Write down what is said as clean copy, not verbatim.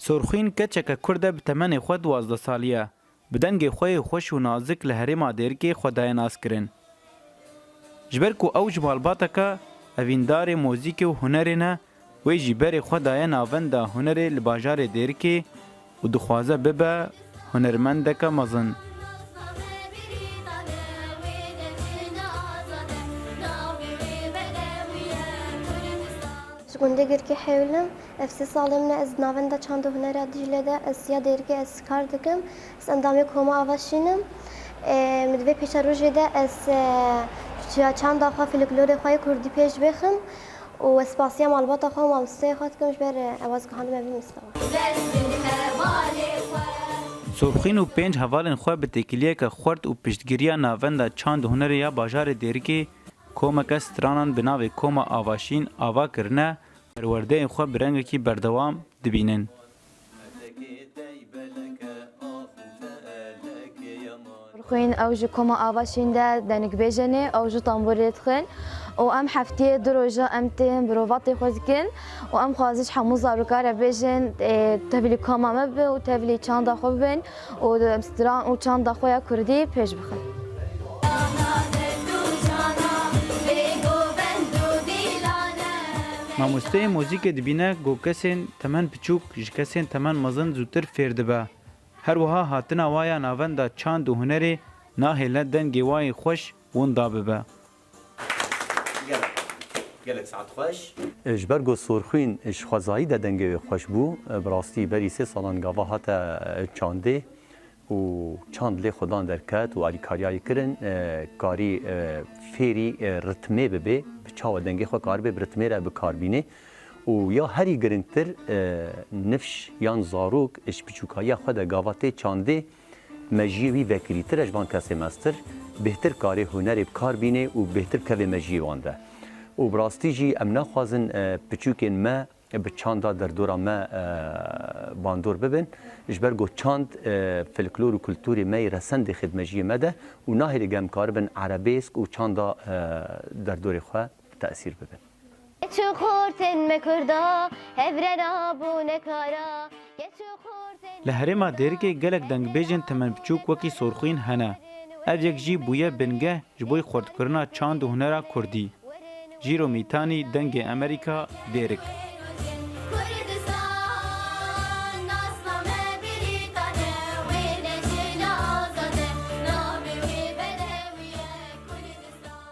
سرخین کچک کرده به تمن خود 12 سالیه. بدنگ خوی خوش و نازک لهرما دیرکی خدای ناز کرن. جبر کو اوج بالباتا که اویندار موزیک و هنر نه و جبر خدای ناوند هنر لباجار دیرکی و دخوازه ببه هنرمند که مزن. گنده گرکی حیولم افسی سالم نه از ناونده چند هنر دیجله ده از یا دیرکی از کار دکم از اندامی کوما آواشینم مدوی پیش روزی ده از چند دفعه فلکلور خواهی کردی پیش بخم و اسپاسی مالبات خواهم مالسته خواهد کمش بر عوض کهانم اوی مستوى سرخین و پنج حوالن خواه به تکلیه که خورد و پشتگیری ناونده چند هنر یا باجار دیرکی کومک استرانان بناوی کوما آواشین آوا کرنه پرورده خواه برنگ کی بردوام دبینن. خوین اوج کوما آواشین ده دنگ بیجنه اوج تنبوریت خن و ام هفته دروجا ام تیم بروفات خوزکن و ام خوازش حموز زاروکار بیجن تبلی کوما مب و تبلی چند خوب بین و استران و چند خویا کردی پیش بخن. ماموسته موزیک دبینه گو کسین تمن پچوک جکسین تمن مزن زودتر فرد به. هر وها هاتن وایا ناونده چند و هنری ناهله دنگی وای خوش وون دابه به. گلک ساعت خوش. جبرگو سرخوین اشخوازایی ده دنگی خوش بو براستی بری 3 سالان گاوا هاتا چانده و چند لی خودان درکت و علی کاریایی کرن کاری فیری رتمه ببه چاو دنگی خو کار به رتمه را به کار بینه و یا هری گرنگتر نفش یان زاروک اش پیچوکایی خود گاواته چانده مجیوی وکیلیتر اجبان کسی مستر بهتر کاری هنر بکار بینه و بهتر که مجیو وانده و براستی جی ام نخوازن پیچوکین ما به چاندا در دورا ما باندور ببین جبرگو چاند فلکلور و کلتوری می رسند خدمجی مده و ناهی گم کار بن عربیسک و چاندا در دور خواه تأثیر ببین. چو خورتن مکردا هفرن آبو نکارا لهرما دیرکی گلک دنگ بیجن تمن پچوک وکی سرخین هنه. او یک جی بویه بنگه جبوی خورد کرنا چند هنرا کردی. جیرو میتانی دنگ امریکا دیرک.